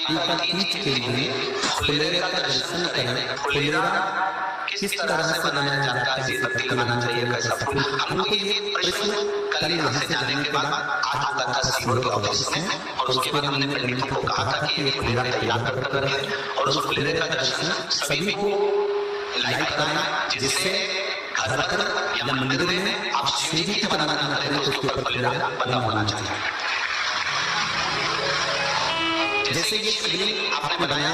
का तीज के दिन फुलेरे का दर्शन करें। फुलेरा किस तरह से बनाया जाता है, इसे पत्ती लगाना चाहिए, कैसा फूल, हमको ये प्रश्न कल यहाँ से जाने के बाद आज तक का सीवर के ऑफिस में, और उसके बाद हमने पंडितों को कहा था कि ये फुलेरा तैयार कर रहे हैं और उस फुलेरे का दर्शन सभी को लाइक करना, जिससे घर घर या मंदिर में आप शिव जी की बनाना चाहते हैं तो उसके ऊपर फुलेरा बना होना चाहिए। जैसे ये शिवलिंग आपने बनाया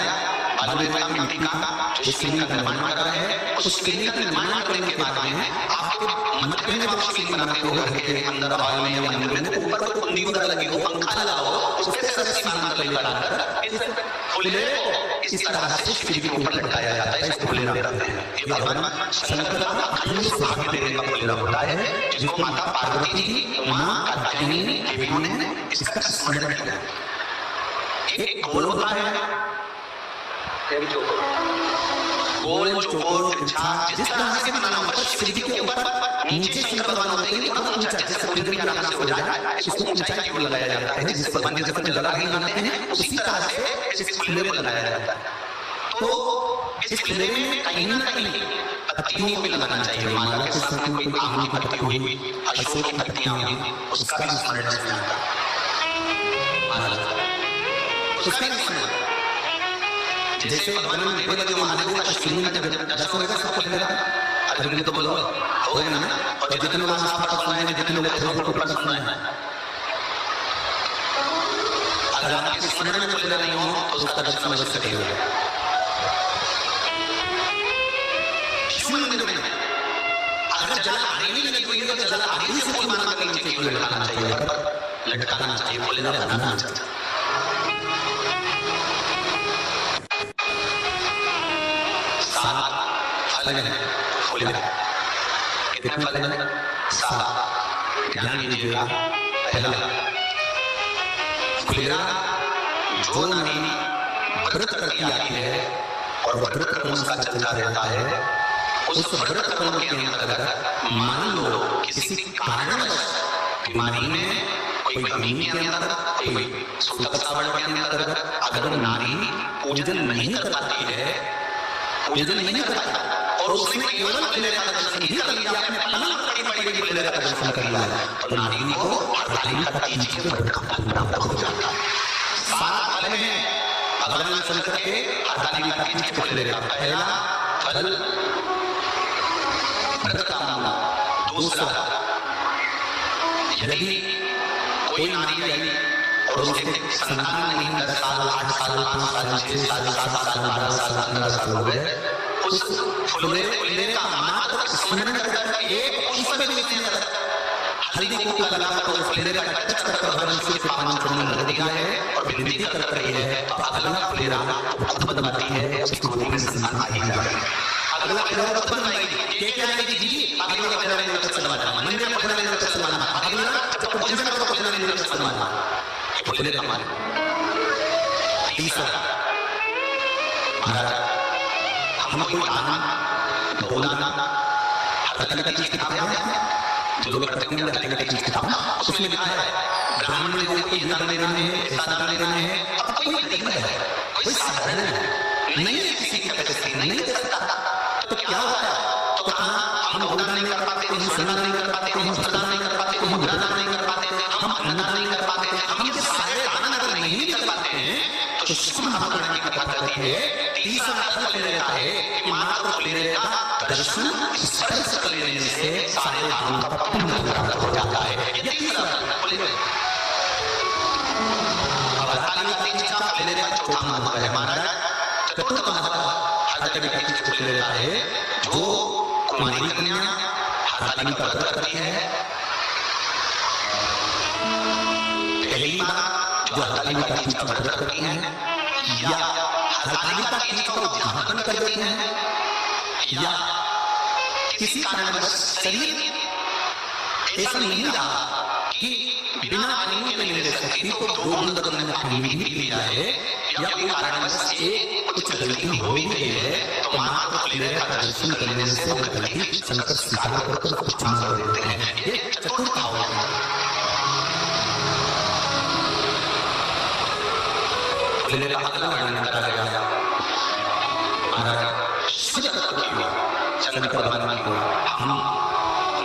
बाल विवाह की मिट्टी का, जो शिवलिंग का निर्माण कर रहे हैं, उस शिवलिंग का निर्माण करने के बाद में आपके मत कहने वाला शिवलिंग बनाते हो घर के अंदर हॉल में या मंदिर में, ऊपर कोई कुंडी वगैरह लगी हो, पंखा लगा हो, उसके साथ स्नान कर लगाकर इस फुलेरे को इस तरह से शिव जी के ऊपर लटकाया जाता है। इसको फुलेरा कहते हैं। ये भगवान शंकर का अखंड सुहाग देने का फुलेरा होता है, जिसको माता पार्वती जी, मां कात्यायनी देवियों ने इसका स्मरण किया। एक गोल होता है, गोल चौकोर तिरछा, जिस तरह से बनाना होता है शिव जी के ऊपर नीचे शंकर भगवान होते हैं, बहुत ऊंचा, जैसे कुंडली के आकार से हो जाए, इसको ऊंचाई की ओर लगाया जाता है, जिस भगवान के जब जला नहीं बनाते हैं उसी तरह से इस फुलेरे को लगाया जाता है। तो इस फुलेरे में कहीं ना कहीं पत्तियों को लगाना चाहिए, माला के साथ में कोई आम की पत्ती हुई, अशोक की पत्तियां हुई, उसका भी स्मरण करना उसका भी स्मरण। जैसे भगवान महादेव का शिवलिंग का दर्शन होगा सबको फुलेरा, अरे तो बोलो हो गया ना, और जितने लोग आप सुन रहे हैं, जितने लोग फेसबुक पर सुन रहे हैं, अगर आपके स्मरण में फुलेरा नहीं हो तो उसका दर्शन अवश्य करिएगा। शिव मंदिर में अगर जला आगे नहीं लगी हुई है तो जला आगे से कोई माना कर नीचे क्यों लटकाना चाहिए, पर लटकाना चाहिए, फुलेरा बनाना चाहिए। सात फल है फुलेरा, कितने फल है? सात। ध्यान दीजिएगा, पहला फुलेरा जो नारी व्रत करती आती है और व्रत कर्म उसका चलता रहता है, उस व्रत कर्म के अंतर्गत मान लो किसी कारणवश बीमारी में, कोई कमी के अंदर, कोई सूतक सावड़ के अंतर्गत अगर नारी पूजन नहीं कर पाती है, पूजन नहीं कर पाती और उसने केवल फुलेरा का दर्शन ही कर लिया, अपने पलंग पड़ी पड़ी फुलेरा का दर्शन कर लिया, तो नारी को हड़ताली का तीज के व्रत का फल प्राप्त हो जाता है। सात फल हैं भगवान शंकर के हड़ताली का तीज के फुलेरा। पहला फल व्रत का मामला। दूसरा, यदि कोई नारी आई और उसके संतान नहीं, 10 साल, 8 साल, 5 साल, 6 साल, 7 साल, 12 साल, 15 साल हो गए, उस फुलेरे का मात्र स्मरण करके एक पुष्प भी नहीं दिया, हल्दी कुंकू लगाकर उस फुलेरे का टच करके भगवान शिव के पावन चरणों में रख दिया है और विनती कर रही है, तो अगला फुलेरा खुद बनवाती है, उसकी गोदी में संतान आ ही जाएगा। अगला फुलेरा खुद बनवाएगी, क्या आएगी जी, अगला फुलेरा में टच करवाना, मंदिर में फुलेरा में टच करवाना, अगला जब पूजन करो तो फुलेरा में टच करवाना, ये फुलेरा हमारे। तीसरा, महाराज हम कोई दान दौलत हड़ताली का तीज किताब है, जो लोग करते हैं हड़ताली का तीज किताब, उसमें लिखा है ब्राह्मण लोगों को ये दान देने हैं, ऐसा दान देने हैं। अब कोई गरीब है, कोई साधारण है, नहीं है किसी की कैपेसिटी, नहीं दे सकता, तो क्या होता है? तो कहाँ हम भोजन नहीं कर पाते, हम सोना नहीं कर पाते, हम भोजन नहीं कर पाते, हम दान नहीं कर पाते, हम अन्नदान नहीं कर पाते, हम ये सारे दान अगर नहीं कर पाते हैं तो शिव महापुराण की कथा कहती है तीसरा फल ले लेता है कि मात्र फुलेरे का दर्शन स्पर्श कर लेने से सारे दानों का पुण्य प्राप्त हो जाता है। ये तीसरा फुलेरे। अब हड़ताली का तीज का फुलेरे का चौथा महत्व है महाराज। चतुर्थ महत्व हड़ताली का तीज का फुलेरे का है, जो कुमारी कन्या हड़ताली का व्रत करती है, पहली बार जो हड़ताली का तीज का व्रत करती है या हड़ताली का तीज का उद्यापन कर देते हैं, या किसी कारणवश शरीर ऐसा नहीं रहा कि बिना पानी के नहीं रह सकती, तो 2 बूंद अगर मैंने पानी भी लिया है या कोई कारणवश एक कुछ गलती हो भी गई है, तो मात्र फुलेरे का दर्शन करने से वो गलती शंकर स्वीकार करके उसको क्षमा कर देते हैं। ये चतुर्थ होगा। फुलेरे का अगला वर्णन करा गया। शिव तत्व की ओर शंकर भगवान को हम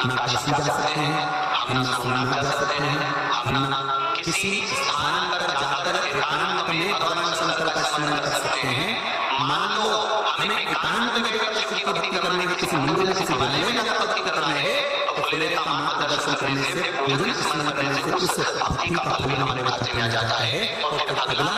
ना काशी जा सकते हैं, हम ना सोमनाथ जा सकते हैं, हम ना किसी स्थान पर जाकर एकांत में भगवान शंकर का स्मरण कर सकते हैं। मान लो हमें एकांत में शिव की भक्ति करने के किसी मंदिर किसी शिवालय में जाकर भक्ति करना है, तो फुलेरे का मात्र दर्शन करने से, पूजन स्मरण करने से उस भक्ति का फल भी हमारे खाते में आ जाता है। और फिर अगला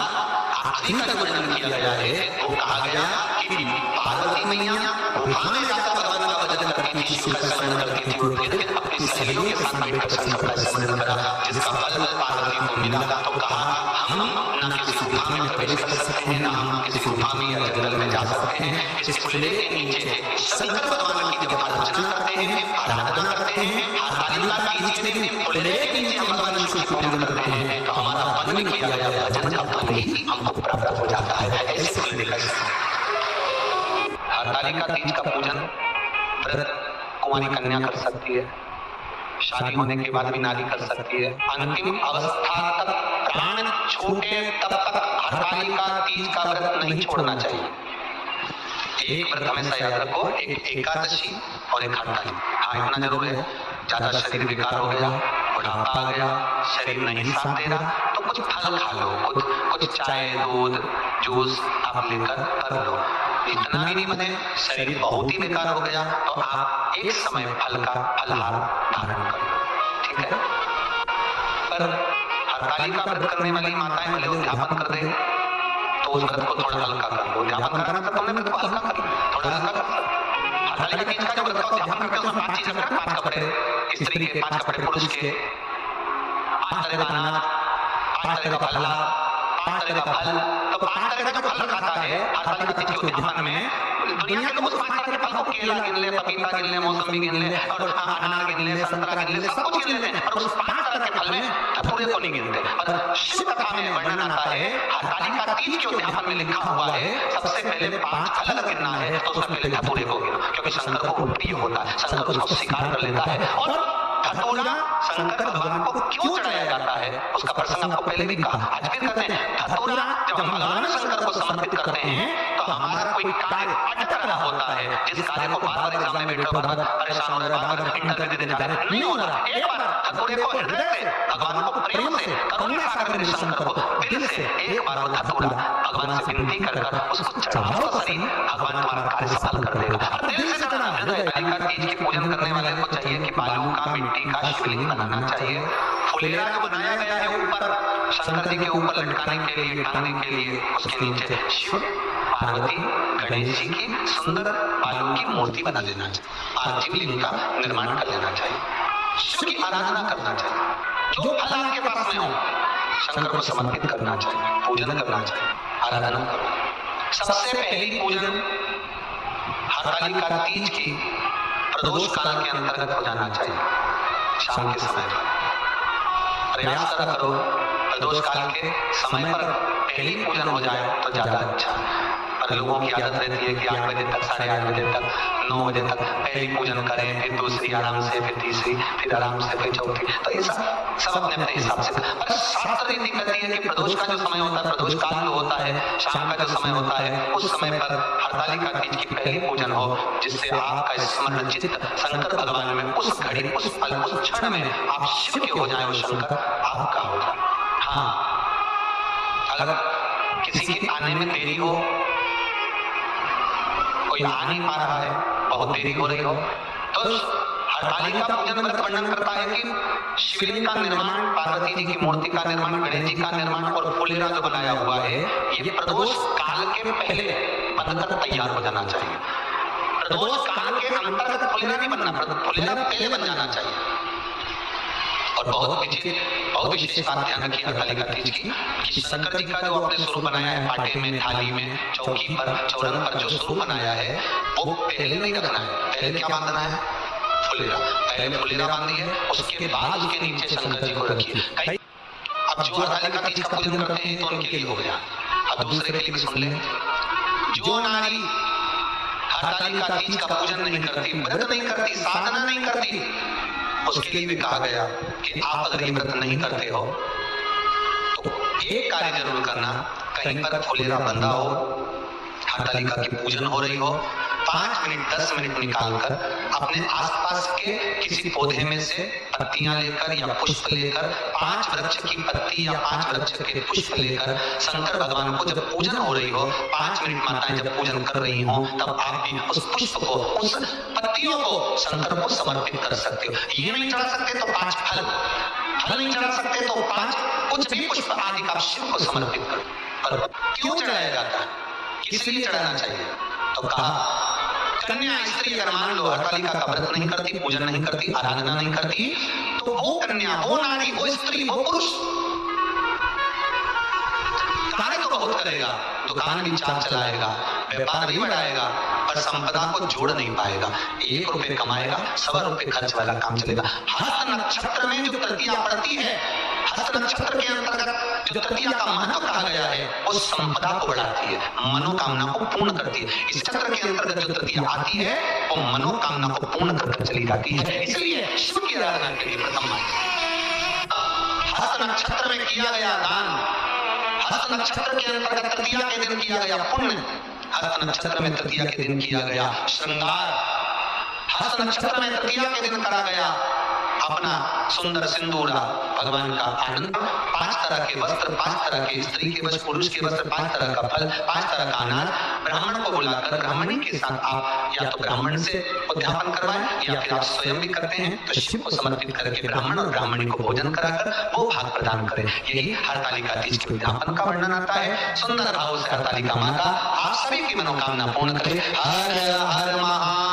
आखिरी का वर्णन किया गया है, वो कहा गया कि पार्वती मैया गुफा में जाकर भगवान का भजन करती थी, शिव का स्मरण करती थी, और फिर अपनी सहेलियों के साथ बैठकर शंकर का स्मरण करा, जिसका फल पार्वती को मिला। तो कहा हम न किसी गुफा में प्रवेश कर सकते हैं, न हम किसी गुफा में या जंगल में जा सकते हैं। इस फुलेरे के नीचे शंकर भगवान की जब अर्चना करते हैं, आराधना करते हैं, हरतालिका तीज के दिन फुलेरे के नीचे भगवान शिव की पूजन करते हैं, तो हमारा मन में किया गया भजन का फल ही हमको प्राप्त हो जाता है। ऐसे फुलेरे का हरतालिका तीज का पूजन व्रत कुंवारी कन्या कर सकती है, शादी होने के बाद भी नारी कर सकती है। अंतिम अवस्था तक प्राण छूटे तब तक हरतालिका तीज का व्रत नहीं छोड़ना चाहिए। एक व्रत हमेशा याद रखो, एक एकादशी और एक हरतालिका। हाँ, इतना जरूर है, ज्यादा शरीर विकार हो गया, बुढ़ापा आ गया, शरीर नहीं साथ दे रहा, तो कुछ फल खा लो, कुछ चाय दूध जूस आप लेकर कर लो। इतना भी नहीं बने शरीर बहुत ही बेकार हो गया, तो आप एक समय फल का फलहार धारण कर लो, ठीक है। पर हरतालिका व्रत करने वाली माताएं भले उद्यापन कर दे, तो उस व्रत को थोड़ा हल्का कर लो। उद्यापन करना था तुमने व्रत को हल्का कर लो, थोड़ा हल्का कर लो। हरतालिका तीज का जो व्रत का उद्यापन करते हैं उसमें 5 चीजें रखना, 5 कपड़े स्त्री के, 5 कपड़े पुरुष के, 5 तरह का अनाज, 5 तरह का फलहार, 5 तरह का फल। तो 5 तरह का जो फल खाता है हरतालिका तीज के उद्यापन में, दुनिया के उस 5 तरह के फल को केला गिन ले, पपीता गिन ले, मौसमी गिन ले, और अनार गिन ले, संतरा गिन ले, सब कुछ गिन ले, और उस 5 तरह के फल में धतूरे को नहीं गिनते। पर शिव कथा में वर्णन आता है, हरतालिका तीज के उद्यापन में लिखा हुआ है सबसे पहले 5 फल गिनना है, तो उसमें पहले धतूरे को गिनो, क्योंकि शंकर को प्रिय होता है, शंकर उसको स्वीकार कर लेता है। और धतूरा शंकर भगवान को क्यों चढ़ाया जाता है उसका प्रसंग आपको पहले भी कहा, आज फिर कहते हैं। धतूरा जब हम भगवान शंकर को समर्पित करते हैं, तो हमारा कोई कार्य अटक रहा होता है, जिस कार्य को बार-बार एग्जाम में बैठो, बार-बार परेशान हो रहा है, बार-बार इंटरव्यू देने जा रहे हैं, नहीं हो रहा। एक बार धतूरे को हृदय से, भगवान को प्रेम से, करुणा सागर शंकर को दिल से एक बार वो धतूरा भगवान से विनती कर उसको चढ़ाओ, तो सही भगवान तुम्हारा कार्य सफल कर देगा। दिल से चढ़ाना। हरतालिका तीज के पूजन करने वाले को चाहिए कि बालू का, मिट्टी का शिवलिंग बनाना चाहिए। फुलेरा जो बनाया गया है ऊपर शंकर जी के ऊपर लटकाने के लिए, टांगने के लिए, उसके नीचे शिव पार्वती गणेश जी की सुंदर बालू की मूर्ति बना देना चाहिए, शिवलिंग का निर्माण कर लेना चाहिए, शिव की आराधना करना चाहिए। जो फल आपके पास में हो शंकर को समर्पित करना चाहिए, पूजन करना चाहिए, आराधना करना। सबसे पहली पूजन हरतालिका तीज की प्रदोष काल के अंतर्गत हो जाना चाहिए, शाम के समय पर। प्रयास करो प्रदोष काल के समय पर पहली पूजन हो जाए तो ज्यादा अच्छा। पर लोगों की आदत रहती है कि 8 बजे तक, 8:30 बजे तक, 9 बजे तक पहली पूजन करें, फिर दूसरी आराम से, फिर तीसरी, फिर आराम से, फिर चौथी। तो ये सब अपने अपने हिसाब से। पर शास्त्र रीति कहती है कि प्रदोष का जो समय होता है, प्रदोष काल जो होता है, शाम का जो समय होता है, उस समय पर हरतालिका तीज की पहली पूजन हो, जिससे आपका स्मरण चित्त शंकर भगवान में उस घड़ी, उस पल, उस क्षण में आप शिव के हो जाए, वो शंकर आपका हो जाए। हाँ, अगर किसी के आने में देरी हो, कोई आ नहीं पा रहा है, बहुत देरी हो रही हो, तो हरतालिका पूजन व्रत वर्णन करता है कि शिवलिंग का निर्माण, पार्वती जी की मूर्ति का निर्माण, गणेश जी का निर्माण और फुलेरा जो बनाया हुआ है, ये प्रदोष काल के पहले बनकर तैयार हो जाना चाहिए। प्रदोष काल के अंतर्गत फुलेरा नहीं बनना, फुलेरा पहले बन जाना चाहिए। और बहुत विशेष बात ध्यान रखिए हरतालिका तीज की, कि शंकर जी का जो आपने स्वरूप बनाया है, पाटे में, थाली में, चौकी पर, चौरंग पर जो स्वरूप बनाया है, वो पहले नहीं रखना है। पहले क्या बांधना है? फुलेरा। पहले फुलेरा बांधिए, उसके बाद उसके नीचे शंकर जी को रखिए। अब जो हरतालिका तीज का पूजन करते हैं तो उनके लिए हो गया। अब दूसरे के लिए भी सुन ले, जो नारी हरतालिका तीज का पूजन नहीं करती, व्रत नहीं करती, साधना नहीं करती, उसके लिए भी कहा गया कि आप अगर व्रत नहीं करते हो तो एक कार्य जरूर करना, कहीं पर फुलेरा बंधा हो, हरतालिका की पूजन हो रही हो, 5 मिनट 10 मिनट निकालकर अपने आसपास के किसी पौधे में से पत्तियां लेकर या पुष्प लेकर 5 वृक्ष की पत्ती या 5 वृक्ष के पुष्प लेकर शंकर भगवान को जब पूजन हो रही हो, 5 मिनट माताएं जब पूजन कर रही हो, तब आप भी उस पुष्प को, उस पत्तियों को शंकर को समर्पित कर सकते हो। ये नहीं चढ़ा सकते तो 5 फल नहीं चढ़ा सकते तो 5 कुछ भी पुष्प आदि का शिव को समर्पित करो। पर क्यों चढ़ाया जाता है, किस लिए चढ़ाना चाहिए? तो कहा कन्या स्त्री अगर मान लो हरतालिका का व्रत नहीं करती, पूजन नहीं करती, आराधना नहीं करती, तो वो कन्या, वो नारी, वो स्त्री, वो पुरुष कार्य तो बहुत करेगा, दुकान भी चाल चलाएगा, व्यापार भी बढ़ाएगा, पर संपदा को जोड़ नहीं पाएगा। 1 रुपए कमाएगा, 100 रुपए खर्च वाला काम चलेगा। हस्त नक्षत्र में जो तृतीया पड़ती है, हस्त नक्षत्र के अंतर्गत जो तृतीया का महत्व कहा गया है, वो संपदा को बढ़ाती है, मनोकामना को पूर्ण करती है। इस चक्र के अंतर्गत जो तृतीया आती है, वो मनोकामना को पूर्ण करके चली जाती है। इसलिए शिव की आराधना के लिए प्रथम हस्त नक्षत्र में किया गया दान, हस्त नक्षत्र के अंतर्गत तृतीया के दिन किया गया पुण्य, हस्त नक्षत्र में तृतीया के दिन किया गया श्रृंगार, हस्त नक्षत्र में तृतीया के दिन करा गया अपना सुंदर सिंदूरा, भगवान का आनंद, 5 तरह के वस्त्र, 5 तरह के स्त्री के वस्त्र, पुरुष के वस्त्र, 5 तरह का फल, 5 तरह का अनाज, ब्राह्मण को बुलाकर ब्राह्मणी के साथ आप या तो ब्राह्मण से उद्यापन करवाएं या फिर आप स्वयं भी करते हैं तो शिव को समर्पित करके ब्राह्मण और ब्राह्मणी को भोजन कराकर वो भाग प्रदान करें। यही हरतालिका तीज के उद्यापन का वर्णन आता है। सुंदर भाव से हरतालिका माता आप सभी की मनोकामना पूर्ण करे। हर हर महा